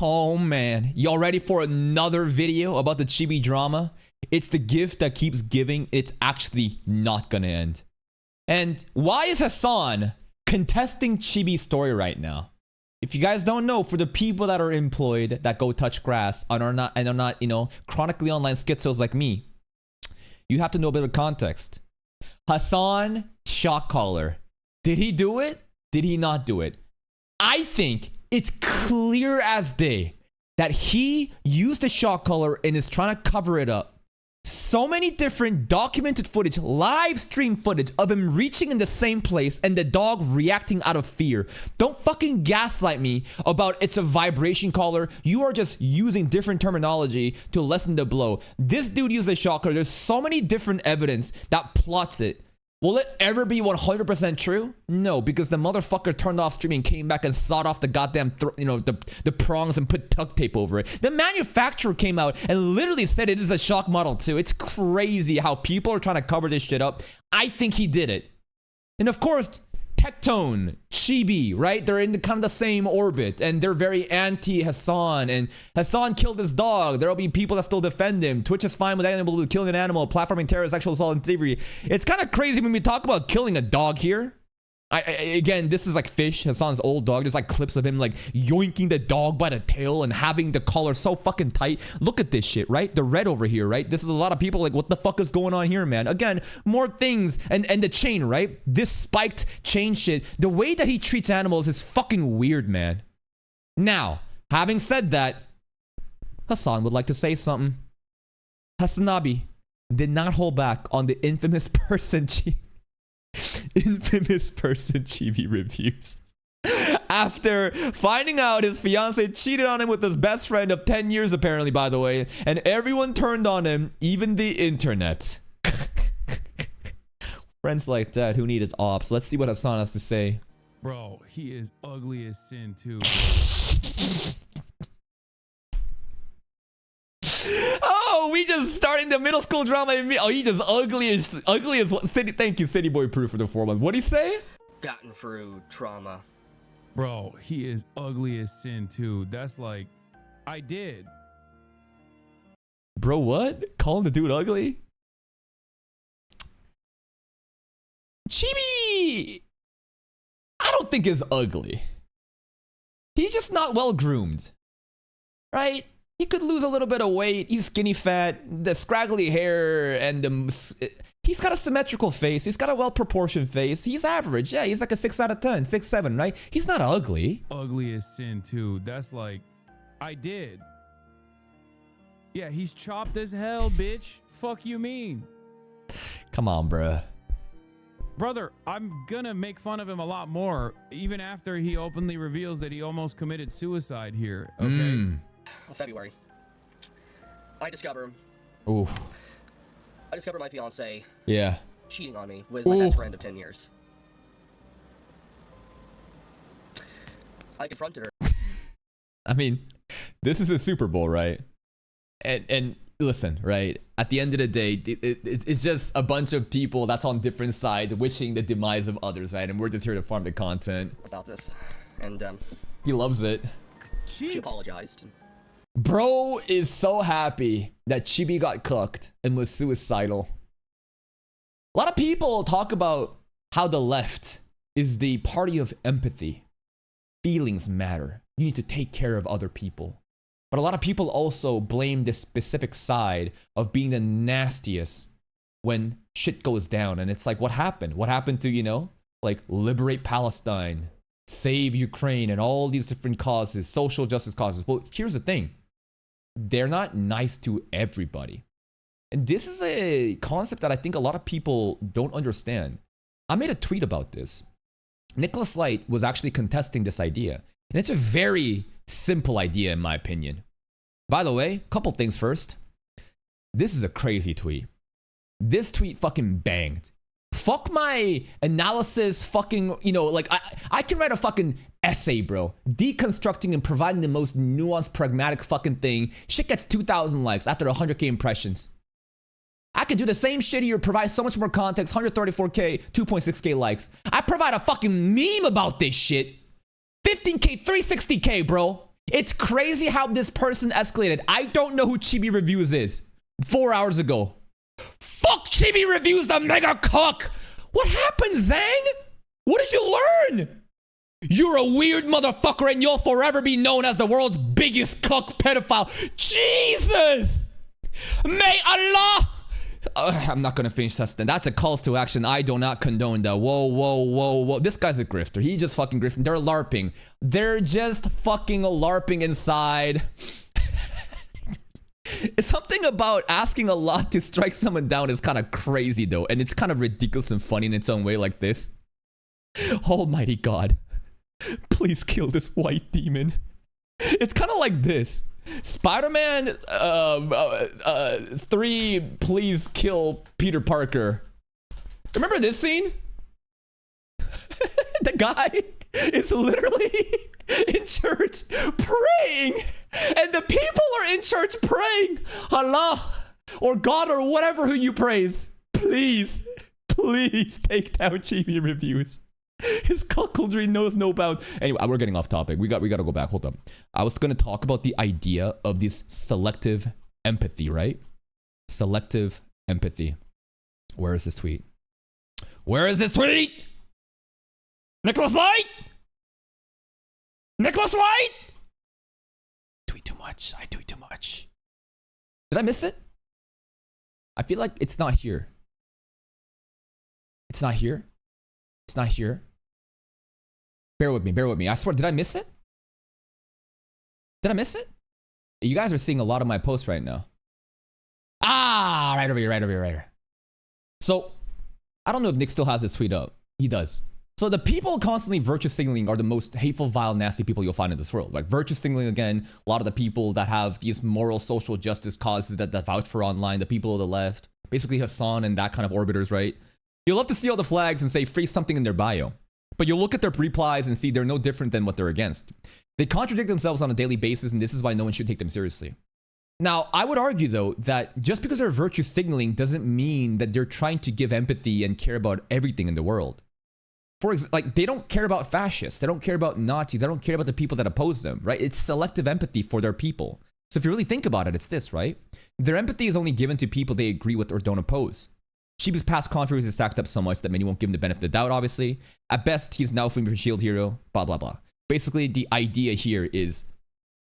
Oh man, y'all ready for another video about the Chibi drama? It's the gift that keeps giving. It's actually not gonna end. And why is Hasan contesting Chibi's story right now? If you guys don't know, for the people that are employed that go touch grass and are not, you know, chronically online schizos like me, you have to know a bit of context. Hasan, shock collar. Did he do it? Did he not do it? I think it's clear as day that he used the shock collar and is trying to cover it up. So many different documented footage, live stream footage of him reaching in the same place and the dog reacting out of fear. Don't fucking gaslight me about it's a vibration collar. You are just using different terminology to lessen the blow. This dude used a shock collar. There's so many different evidence that plots it. Will it ever be 100% true? No, because the motherfucker turned off streaming, came back and sawed off the goddamn, the prongs and put duct tape over it. The manufacturer came out and literally said it is a shock model too. It's crazy how people are trying to cover this shit up. I think he did it. And of course, Tectone, Chibi, right? They're in kind of the same orbit and they're very anti-Hasan, and Hasan killed his dog. There'll be people that still defend him. Twitch is fine with animal with killing an animal, platforming terror, sexual assault, and thievery. It's kind of crazy when we talk about killing a dog here. Again, this is like Fish, Hasan's old dog. There's like clips of him like yoinking the dog by the tail and having the collar so fucking tight. Look at this shit, right? The red over here, right? This is a lot of people like, what the fuck is going on here, man? Again, more things. And the chain, right? This spiked chain shit. The way that he treats animals is fucking weird, man. Now, having said that, Hasan would like to say something. Hasanabi did not hold back on the infamous person Chibi reviews. After finding out his fiance cheated on him with his best friend of 10 years apparently, by the way, and everyone turned on him, even the internet. Friends like that who need his ops. Let's see what Hasan has to say. Bro, he is ugly as sin too. Oh, we just starting the middle school drama. Oh, he just ugly as what? City, thank you, City Boy Proof, for the 4 months. What'd he say? Gotten through trauma. Bro, he is ugly as sin too. That's like, I did. Bro, what? Calling the dude ugly? Chibi, I don't think is ugly. He's just not well groomed, right? He could lose a little bit of weight. He's skinny fat, the scraggly hair, and he's got a symmetrical face. He's got a well-proportioned face. He's average. Yeah, he's like a 6 out of 10, 6, 7, right? He's not ugly. Ugly as sin too. That's like, I did. Yeah, he's chopped as hell, bitch. Fuck you mean? Come on, bruh. Brother, I'm gonna make fun of him a lot more, even after he openly reveals that he almost committed suicide here, okay? February. I discover my fiance cheating on me with my best friend of 10 years. I confronted her. I mean, this is a Super Bowl, right? And listen, right? At the end of the day, it's just a bunch of people that's on different sides wishing the demise of others, right? And we're just here to farm the content. About this. And he loves it. She apologized. Bro is so happy that Chibi got cooked and was suicidal. A lot of people talk about how the left is the party of empathy. Feelings matter. You need to take care of other people. But a lot of people also blame this specific side of being the nastiest when shit goes down. And it's like, what happened? What happened to, you know, like liberate Palestine, save Ukraine, and all these different causes, social justice causes? Well, here's the thing. They're not nice to everybody. And this is a concept that I think a lot of people don't understand. I made a tweet about this. Nicholas Light was actually contesting this idea. And it's a very simple idea in my opinion. By the way, couple things first. This is a crazy tweet. This tweet fucking banged. Fuck my analysis, fucking, you know, like I can write a fucking essay, bro. Deconstructing and providing the most nuanced, pragmatic fucking thing. Shit gets 2,000 likes after 100K impressions. I could do the same shit here, provide so much more context, 134K, 2.6K likes. I provide a fucking meme about this shit. 15K, 360K, bro. It's crazy how this person escalated. I don't know who Chibi Reviews is. 4 hours ago. Fuck Chibi Reviews, the mega cook! What happened, Zhang? What did you learn? You're a weird motherfucker and you'll forever be known as the world's biggest cook pedophile. Jesus! May Allah... I'm not gonna finish that. That's a calls to action. I do not condone that. Whoa, whoa, whoa, whoa. This guy's a grifter. He just fucking grifting. They're LARPing. They're just fucking LARPing inside. It's something about asking Allah to strike someone down is kind of crazy though. And it's kind of ridiculous and funny in its own way like this. Almighty God. Please kill this white demon. It's kind of like this. Spider-Man 3, please kill Peter Parker. Remember this scene? The guy is literally in church praying. And the people are in church praying. Allah or God or whatever who you praise. Please, please take down Chibi Reviews. His cuckoldry knows no bounds. Anyway, we're getting off topic. We got to go back. Hold up. I was going to talk about the idea of this selective empathy, right? Selective empathy. Where is this tweet? Where is this tweet? Nicholas Light? Nicholas Light? Tweet too much. I tweet too much. Did I miss it? I feel like it's not here. It's not here. It's not here. Bear with me, bear with me. I swear, did I miss it? Did I miss it? You guys are seeing a lot of my posts right now. Ah, right over here, right over here, right here. So, I don't know if Nick still has this tweet up. He does. So the people constantly virtue signaling are the most hateful, vile, nasty people you'll find in this world. Like virtue signaling, again, a lot of the people that have these moral, social justice causes that vouch for online, the people of the left, basically Hasan and that kind of orbiters, right? You'll love to see all the flags and say phrase something in their bio. But you'll look at their replies and see they're no different than what they're against. They contradict themselves on a daily basis, and this is why no one should take them seriously. Now, I would argue, though, that just because they're virtue signaling doesn't mean that they're trying to give empathy and care about everything in the world. For example, like, they don't care about fascists. They don't care about Nazis. They don't care about the people that oppose them, right? It's selective empathy for their people. So if you really think about it, it's this, right? Their empathy is only given to people they agree with or don't oppose. Chibi's past controversies is stacked up so much that many won't give him the benefit of the doubt, obviously. At best, he's now from your shield hero, blah, blah, blah. Basically, the idea here is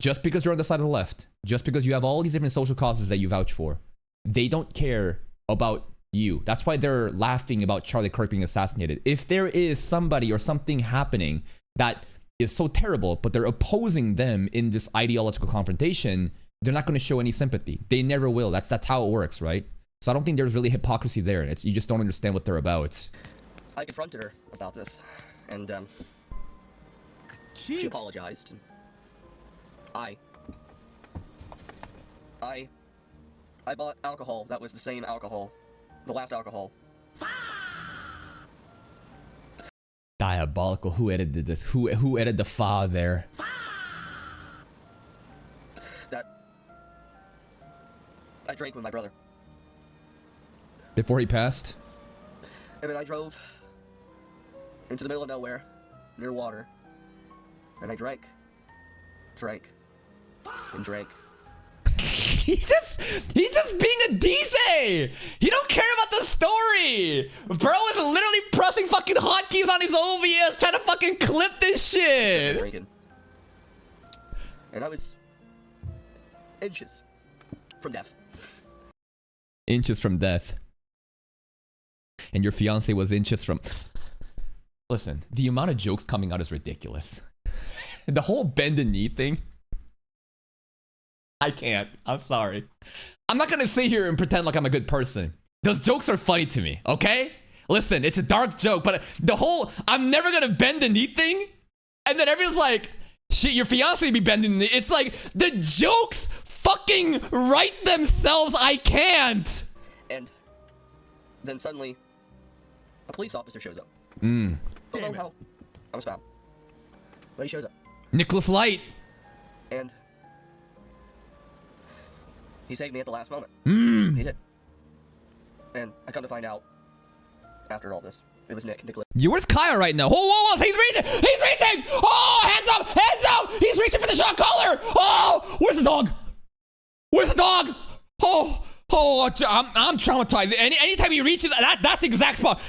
just because you're on the side of the left, just because you have all these different social causes that you vouch for, they don't care about you. That's why they're laughing about Charlie Kirk being assassinated. If there is somebody or something happening that is so terrible, but they're opposing them in this ideological confrontation, they're not going to show any sympathy. They never will. That's how it works, right? So I don't think there's really hypocrisy there. You just don't understand what they're about. I confronted her about this, and she apologized. I bought alcohol that was the same alcohol, the last alcohol. Diabolical. Who edited this? Who edited the fa there? That I drank with my brother. Before he passed? And then I drove into the middle of nowhere, near water, and I drank, and drank. He's just being a DJ. He don't care about the story. Bro is literally pressing fucking hotkeys on his OBS trying to fucking clip this shit. Drinking. And I was inches from death. Inches from death. And your fiance was inches from... Listen, the amount of jokes coming out is ridiculous. The whole bend the knee thing. I can't. I'm sorry. I'm not gonna sit here and pretend like I'm a good person. Those jokes are funny to me, okay? Listen, it's a dark joke, but the whole I'm never gonna bend the knee thing, and then everyone's like, shit, your fiance be bending the knee. It's like, the jokes fucking write themselves. I can't. And then suddenly, a police officer shows up. Damn Don't know how I was found, but he shows up. Nicholas Light. And he saved me at the last moment. He did. And I come to find out, after all this, It was Nicholas. You, where's Kaya right now? Whoa, whoa, whoa, he's reaching! He's reaching! Oh, hands up! Hands up! He's reaching for the shot collar! Oh, where's the dog? Where's the dog? Oh, I'm traumatized. Anytime he reaches that's the exact spot.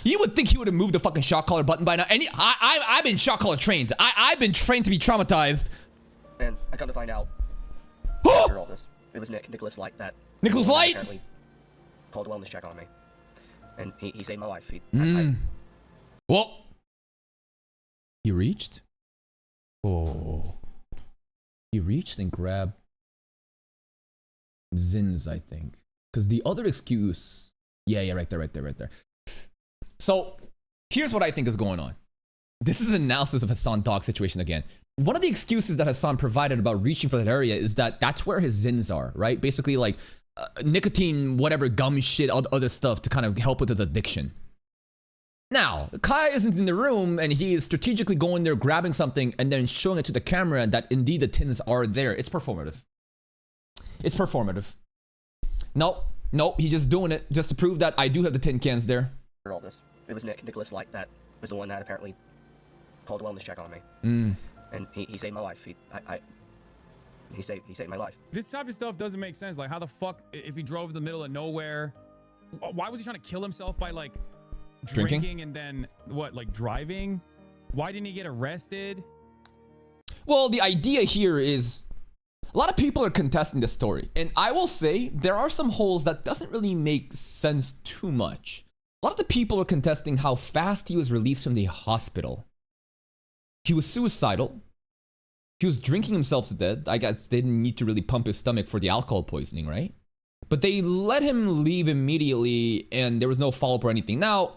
You would think he would have moved the fucking shot collar button by now. I've been shot collar trained. I've been trained to be traumatized. And I come to find out after all this, it was Nicholas Light that Nicholas Light apparently called a wellness check on me, and he saved my life. Well, he reached. Oh, he reached and grabbed Zin's, I think, because the other excuse, yeah, right there. So here's what I think is going on. This is an analysis of Hasan dog situation again. One of the excuses that Hasan provided about reaching for that area is that that's where his Zins are, right? Basically like nicotine, whatever, gum shit, other stuff to kind of help with his addiction. Now, Kai isn't in the room and he is strategically going there, grabbing something and then showing it to the camera that indeed the tins are there. It's performative. It's performative. Nope, he's just doing it just to prove that I do have the tin cans there. For all this, it was Nicholas Light that was the one that apparently called a wellness check on me, and he saved my life. He saved my life. This type of stuff doesn't make sense. Like, how the fuck, if he drove in the middle of nowhere, why was he trying to kill himself by like drinking and then what, like driving? Why didn't he get arrested? Well, the idea here is a lot of people are contesting the story, and I will say there are some holes that doesn't really make sense too much. A lot of the people are contesting how fast he was released from the hospital. He was suicidal. He was drinking himself to death. I guess they didn't need to really pump his stomach for the alcohol poisoning, right? But they let him leave immediately and there was no follow-up or anything. Now,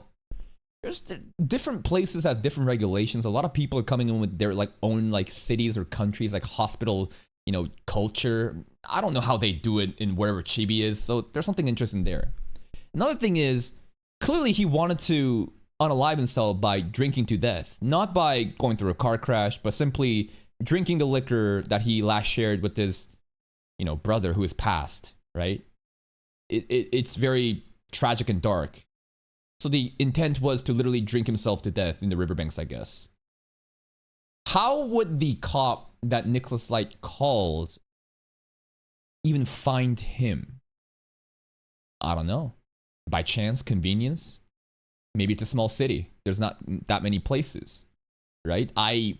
there's different places have different regulations. A lot of people are coming in with their like own like cities or countries, like hospital, you know, culture. I don't know how they do it in wherever Chibi is. So there's something interesting there. Another thing is, clearly he wanted to unalive himself by drinking to death. Not by going through a car crash, but simply drinking the liquor that he last shared with his, you know, brother who is passed, right? It's very tragic and dark. So the intent was to literally drink himself to death in the riverbanks, I guess. How would the cop that Nicholas Light called even find him? I don't know. By chance, convenience? Maybe it's a small city. There's not that many places, right? I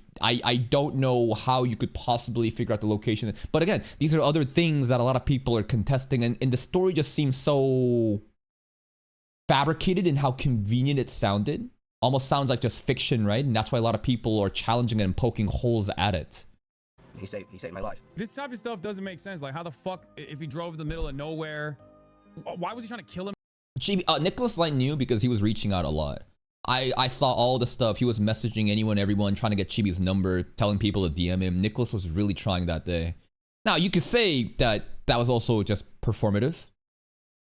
don't know how you could possibly figure out the location. But again, these are other things that a lot of people are contesting, and the story just seems so fabricated in how convenient it sounded. Almost sounds like just fiction, right? And that's why a lot of people are challenging it and poking holes at it. He saved my life. This type of stuff doesn't make sense. Like, how the fuck, if he drove in the middle of nowhere, why was he trying to kill him? Nicholas Light knew because he was reaching out a lot. I saw all the stuff. He was messaging everyone, trying to get Chibi's number, telling people to DM him. Nicholas was really trying that day. Now, you could say that that was also just performative,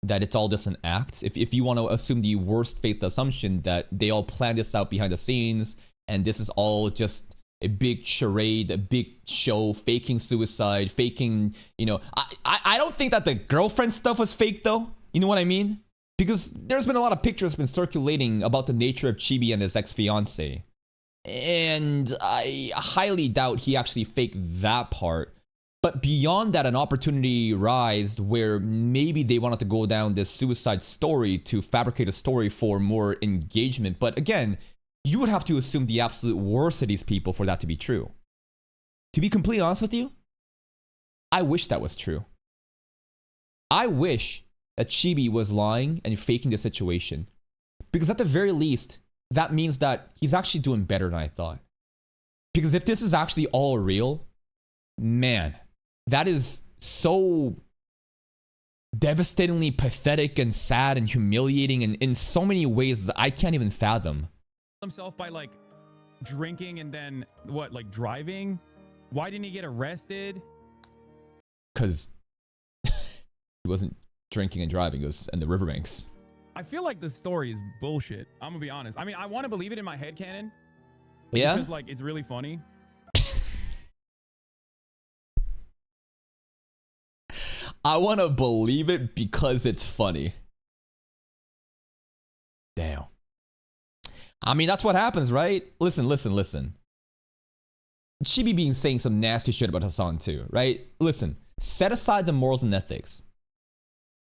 that it's all just an act. If you want to assume the worst faith assumption that they all planned this out behind the scenes, and this is all just a big charade, a big show, faking suicide, faking, you know. I don't think that the girlfriend stuff was fake, though. You know what I mean? Because there's been a lot of pictures been circulating about the nature of Chibi and his ex-fiance. And I highly doubt he actually faked that part. But beyond that, an opportunity arose where maybe they wanted to go down this suicide story to fabricate a story for more engagement. But again, you would have to assume the absolute worst of these people for that to be true. To be completely honest with you, I wish that was true. I wish that Chibi was lying and faking the situation. Because at the very least, that means that he's actually doing better than I thought. Because if this is actually all real, man, that is so devastatingly pathetic and sad and humiliating and in so many ways that I can't even fathom. Himself by like drinking and then what, like driving? Why didn't he get arrested? Because he wasn't drinking and driving, it was in the riverbanks. I feel like the story is bullshit. I'm gonna be honest. I mean, I want to believe it in my head canon. Yeah? Because like it's really funny. I want to believe it because it's funny. Damn. I mean, that's what happens, right? Listen. Chibi being saying some nasty shit about Hasan too, right? Listen, set aside the morals and ethics.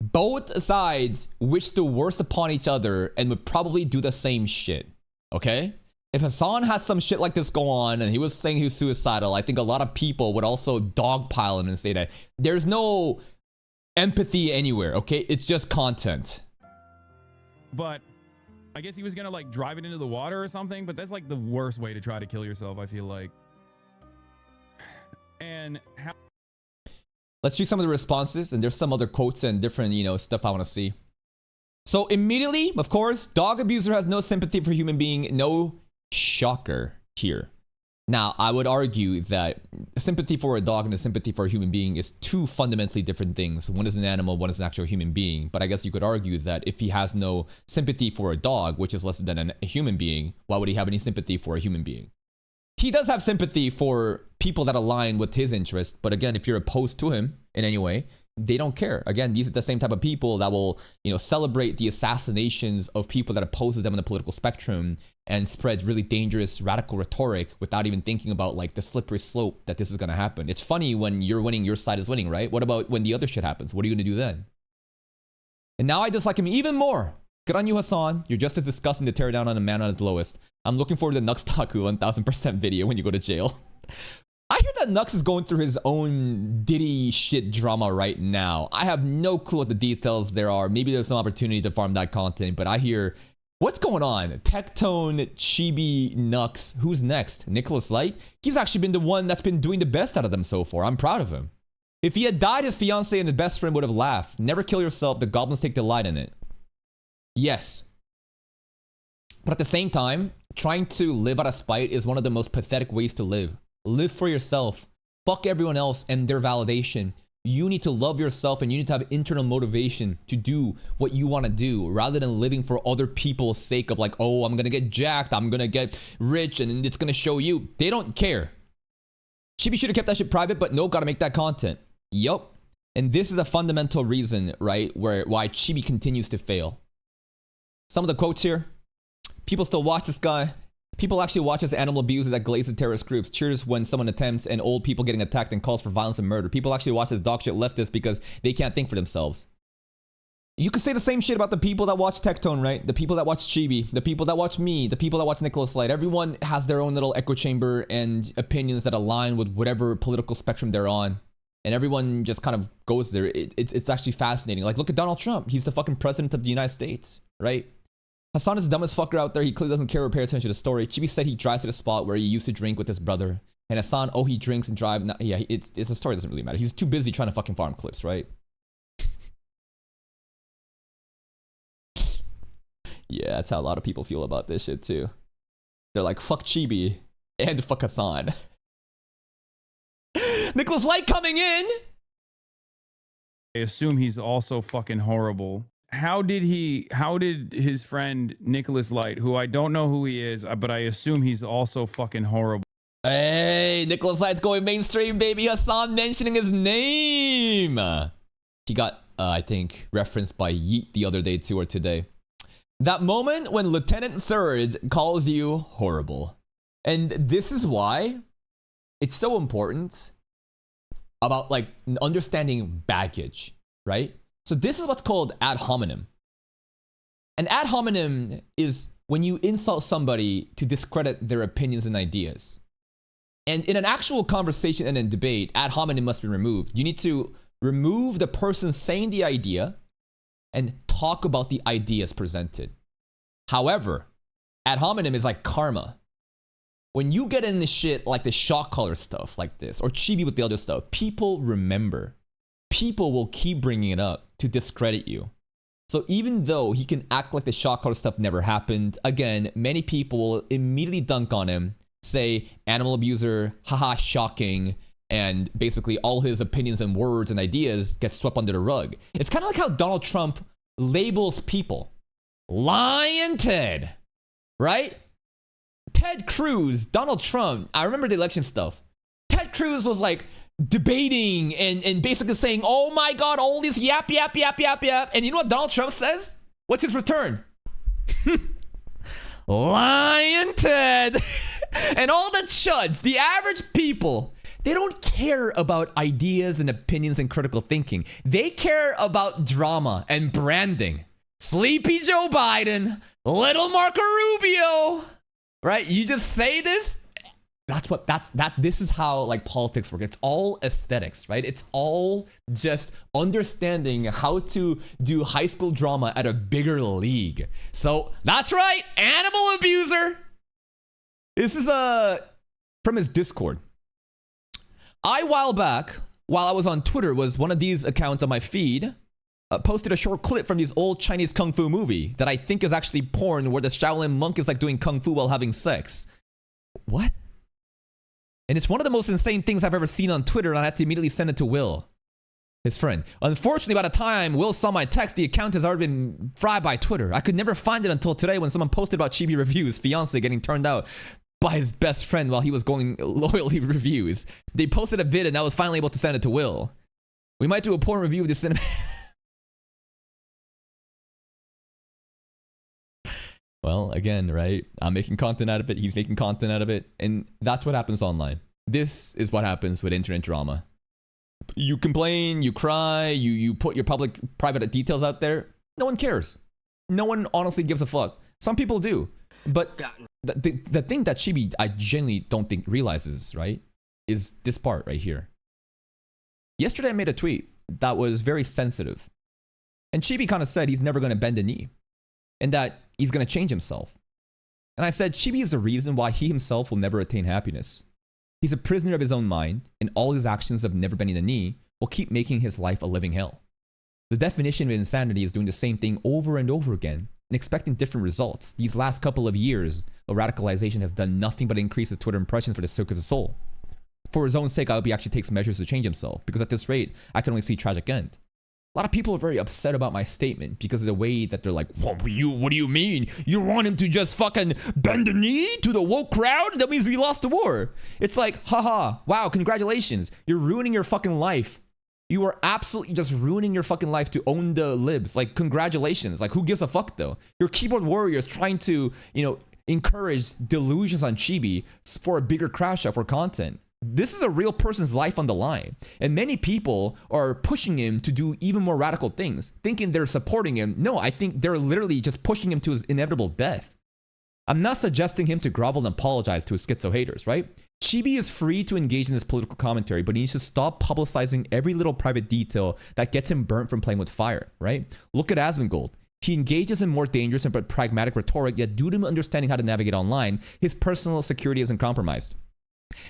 Both sides wish the worst upon each other and would probably do the same shit, okay? If Hasan had some shit like this go on and he was saying he was suicidal, I think a lot of people would also dogpile him and say that there's no empathy anywhere, okay? It's just content. But I guess he was gonna like drive it into the water or something, but that's like the worst way to try to kill yourself, I feel like. And how... Let's see some of the responses, and there's some other quotes and different, stuff I want to see. So immediately, of course, dog abuser has no sympathy for human being. No shocker here. Now, I would argue that sympathy for a dog and a sympathy for a human being is two fundamentally different things. One is an animal, one is an actual human being. But I guess you could argue that if he has no sympathy for a dog, which is less than a human being, why would he have any sympathy for a human being? He does have sympathy for people that align with his interests, but again, if you're opposed to him in any way, they don't care. Again, these are the same type of people that will, celebrate the assassinations of people that opposes them on the political spectrum and spread really dangerous, radical rhetoric without even thinking about like the slippery slope that this is going to happen. It's funny when you're winning, your side is winning, right? What about when the other shit happens? What are you going to do then? And now I dislike him even more. Good on you, Hasan. You're just as disgusting to tear down on a man on his lowest. I'm looking forward to the Nux Taku 1000% video when you go to jail. I hear that Nux is going through his own Diddy shit drama right now. I have no clue what the details there are. Maybe there's some opportunity to farm that content, but I hear, what's going on? Tectone, Chibi, Nux. Who's next? Nicholas Light? He's actually been the one that's been doing the best out of them so far. I'm proud of him. If he had died, his fiance and his best friend would have laughed. Never kill yourself. The goblins take delight in it. Yes. But at the same time, trying to live out of spite is one of the most pathetic ways to live. Live for yourself. Fuck everyone else and their validation. You need to love yourself and you need to have internal motivation to do what you want to do rather than living for other people's sake of like, oh, I'm going to get jacked, I'm going to get rich, and it's going to show you. They don't care. Chibi should have kept that shit private, but no, got to make that content. Yup. And this is a fundamental reason, right, why Chibi continues to fail. Some of the quotes here. People still watch this guy. People actually watch this animal abuser that glazes terrorist groups. Cheers when someone attempts and old people getting attacked and calls for violence and murder. People actually watch this dog shit leftist because they can't think for themselves. You could say the same shit about the people that watch Tectone, right? The people that watch Chibi, the people that watch me, the people that watch Nicholas Light. Everyone has their own little echo chamber and opinions that align with whatever political spectrum they're on. And everyone just kind of goes there. It's actually fascinating. Like, look at Donald Trump. He's the fucking president of the United States, right? Hasan is the dumbest fucker out there. He clearly doesn't care or pay attention to the story. Chibi said he drives to the spot where he used to drink with his brother. And Hasan, oh, he drinks and drives. Yeah, it's a story, doesn't really matter. He's too busy trying to fucking farm clips, right? Yeah, that's how a lot of people feel about this shit too. They're like, fuck Chibi and fuck Hasan. Nicholas Light coming in. I assume he's also fucking horrible. How did his friend Nicholas Light, who I don't know who he is, but I assume he's also fucking horrible. Hey, Nicholas Light's going mainstream, baby. Hasan mentioning his name. He got, I think, referenced by Yeet the other day too, or today. That moment when Lieutenant Surge calls you horrible. And this is why it's so important about like understanding baggage, right? So this is what's called ad hominem. An ad hominem is when you insult somebody to discredit their opinions and ideas. And in an actual conversation and a debate, ad hominem must be removed. You need to remove the person saying the idea and talk about the ideas presented. However, ad hominem is like karma. When you get in the shit like the shock collar stuff like this, or Chibi with the other stuff, people remember. People will keep bringing it up to discredit you. So even though he can act like the shock collar stuff never happened, again, many people will immediately dunk on him, say animal abuser, haha, shocking, and basically all his opinions and words and ideas get swept under the rug. It's kind of like how Donald Trump labels people. Lion Ted, right? Ted Cruz, Donald Trump, I remember the election stuff. Ted Cruz was like debating and basically saying, oh my God, all this yap. And you know what Donald Trump says? What's his return? Lion Ted, and all the chuds, the average people, they don't care about ideas and opinions and critical thinking. They care about drama and branding. Sleepy Joe Biden, little Marco Rubio, right? You just say this. This is how like politics work. It's all aesthetics, right? It's all just understanding how to do high school drama at a bigger league. So that's right, animal abuser. This is from his Discord. A while back, while I was on Twitter, was one of these accounts on my feed posted a short clip from this old Chinese kung fu movie that I think is actually porn, where the Shaolin monk is like doing kung fu while having sex. What? And it's one of the most insane things I've ever seen on Twitter, and I had to immediately send it to Will, his friend. Unfortunately, by the time Will saw my text, the account has already been fried by Twitter. I could never find it until today when someone posted about Chibi Review's fiance getting turned out by his best friend while he was going loyalty reviews. They posted a vid, and I was finally able to send it to Will. We might do a porn review of this cinema. Well, again, right? I'm making content out of it. He's making content out of it. And that's what happens online. This is what happens with internet drama. You complain, you cry, you put your private details out there. No one cares. No one honestly gives a fuck. Some people do. But the thing that Chibi, I genuinely don't think realizes, right, is this part right here. Yesterday I made a tweet that was very sensitive. And Chibi kind of said he's never going to bend a knee. And that he's going to change himself. And I said, Chibi is the reason why he himself will never attain happiness. He's a prisoner of his own mind, and all his actions of never bending a knee will keep making his life a living hell. The definition of insanity is doing the same thing over and over again and expecting different results. These last couple of years of radicalization has done nothing but increase his Twitter impressions for the sake of his soul. For his own sake, I hope he actually takes measures to change himself, because at this rate, I can only see tragic end. A lot of people are very upset about my statement because of the way that they're like, what do you mean? You want him to just fucking bend the knee to the woke crowd? That means we lost the war. It's like, haha, wow, congratulations. You're ruining your fucking life. You are absolutely just ruining your fucking life to own the libs. Like, congratulations. Like, who gives a fuck though? Your keyboard warrior is trying to, encourage delusions on Chibi for a bigger crash out for content. This is a real person's life on the line. And many people are pushing him to do even more radical things, thinking they're supporting him. No, I think they're literally just pushing him to his inevitable death. I'm not suggesting him to grovel and apologize to his schizo haters, right? Chibi is free to engage in his political commentary, but he needs to stop publicizing every little private detail that gets him burnt from playing with fire, right? Look at Asmongold. He engages in more dangerous and pragmatic rhetoric, yet due to him understanding how to navigate online, his personal security isn't compromised.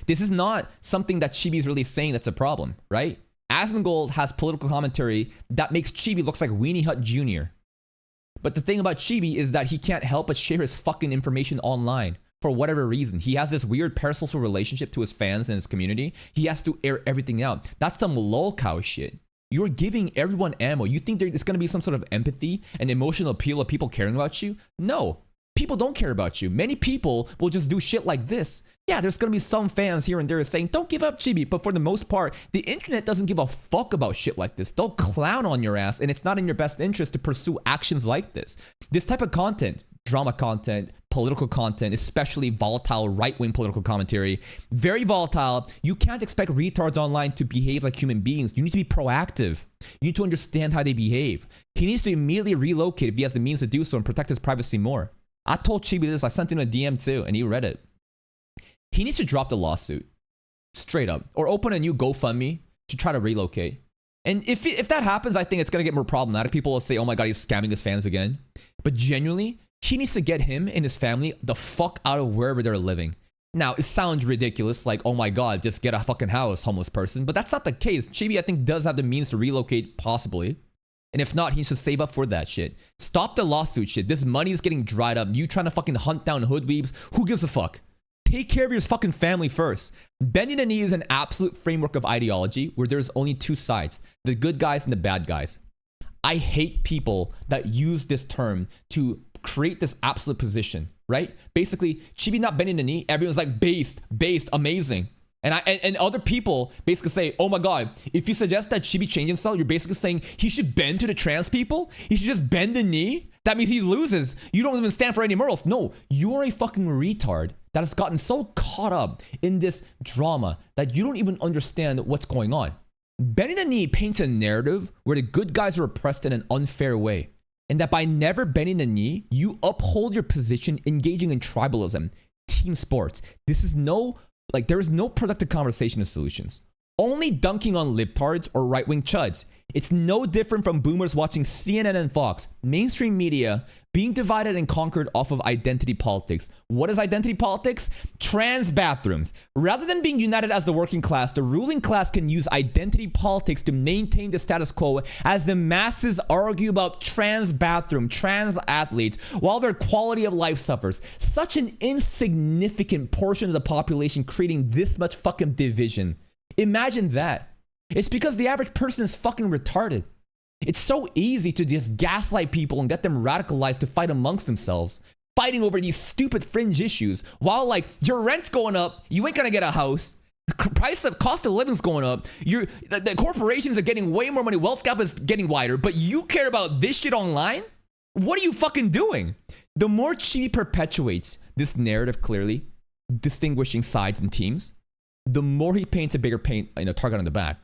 This is not something that Chibi is really saying that's a problem, right? Asmongold has political commentary that makes Chibi looks like Weenie Hut Jr. But the thing about Chibi is that he can't help but share his fucking information online for whatever reason. He has this weird parasocial relationship to his fans and his community. He has to air everything out. That's some lolcow shit. You're giving everyone ammo. You think there's going to be some sort of empathy and emotional appeal of people caring about you? No. People don't care about you. Many people will just do shit like this. Yeah, there's going to be some fans here and there saying, don't give up, Chibi. But for the most part, the internet doesn't give a fuck about shit like this. They'll clown on your ass, and it's not in your best interest to pursue actions like this. This type of content, drama content, political content, especially volatile right-wing political commentary, very volatile. You can't expect retards online to behave like human beings. You need to be proactive. You need to understand how they behave. He needs to immediately relocate if he has the means to do so and protect his privacy more. I told Chibi this. I sent him a DM too, and he read it. He needs to drop the lawsuit, straight up, or open a new GoFundMe to try to relocate. And if that happens, I think it's going to get more problematic. People will say, oh my God, he's scamming his fans again. But genuinely, he needs to get him and his family the fuck out of wherever they're living. Now, it sounds ridiculous, like, oh my God, just get a fucking house, homeless person. But that's not the case. Chibi, I think, does have the means to relocate, possibly. And if not, he needs to save up for that shit. Stop the lawsuit shit. This money is getting dried up. You trying to fucking hunt down hoodweebs? Who gives a fuck? Take care of your fucking family first. Bending the knee is an absolute framework of ideology where there's only two sides, the good guys and the bad guys. I hate people that use this term to create this absolute position, right? Basically, Chibi not bending the knee, everyone's like, based, amazing. And other people basically say, oh my God, if you suggest that Chibi change himself, you're basically saying he should bend to the trans people? He should just bend the knee? That means he loses. You don't even stand for any morals. No, you're a fucking retard that has gotten so caught up in this drama that you don't even understand what's going on. Bending the knee paints a narrative where the good guys are oppressed in an unfair way. And that by never bending the knee, you uphold your position engaging in tribalism, team sports. This is there is no productive conversation of solutions. Only dunking on libtards or right-wing chuds. It's no different from boomers watching CNN and Fox, mainstream media being divided and conquered off of identity politics. What is identity politics? Trans bathrooms. Rather than being united as the working class, the ruling class can use identity politics to maintain the status quo as the masses argue about trans bathroom, trans athletes, while their quality of life suffers. Such an insignificant portion of the population creating this much fucking division. Imagine that. It's because the average person is fucking retarded. It's so easy to just gaslight people and get them radicalized to fight amongst themselves, fighting over these stupid fringe issues while your rent's going up, you ain't gonna get a house. Cost of living's going up. The corporations are getting way more money. Wealth gap is getting wider, but you care about this shit online? What are you fucking doing? The more Chibi perpetuates this narrative clearly, distinguishing sides and teams, the more he paints a bigger target on the back.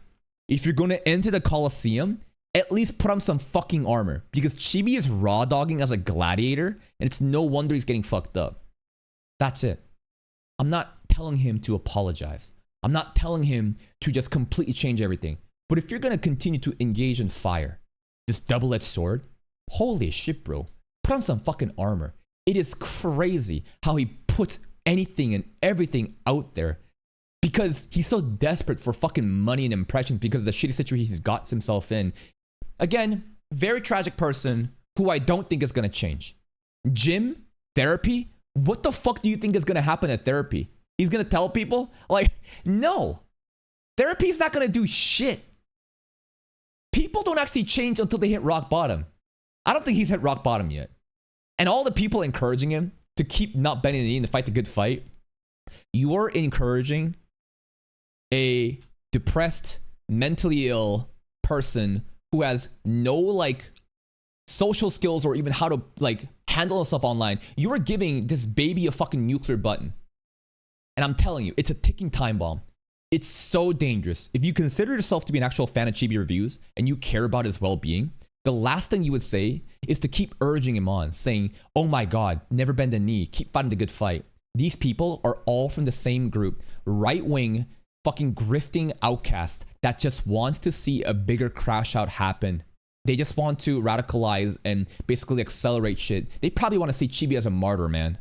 If you're going to enter the Coliseum, at least put on some fucking armor. Because Chibi is raw dogging as a gladiator, and it's no wonder he's getting fucked up. That's it. I'm not telling him to apologize. I'm not telling him to just completely change everything. But if you're going to continue to engage in fire, this double-edged sword, holy shit, bro. Put on some fucking armor. It is crazy how he puts anything and everything out there because he's so desperate for fucking money and impressions because of the shitty situation he's got himself in. Again, very tragic person who I don't think is going to change. Gym, therapy, what the fuck do you think is going to happen at therapy? He's going to tell people? No. Therapy is not going to do shit. People don't actually change until they hit rock bottom. I don't think he's hit rock bottom yet. And all the people encouraging him to keep not bending the knee and to fight the good fight, you are encouraging a depressed, mentally ill person who has no social skills or even how to handle himself online. You are giving this baby a fucking nuclear button. And I'm telling you, it's a ticking time bomb. It's so dangerous. If you consider yourself to be an actual fan of Chibi Reviews and you care about his well-being, the last thing you would say is to keep urging him on, saying, oh my God, never bend a knee, keep fighting the good fight. These people are all from the same group, right-wing, fucking grifting outcast that just wants to see a bigger crash out happen. They just want to radicalize and basically accelerate shit. They probably want to see Chibi as a martyr, man.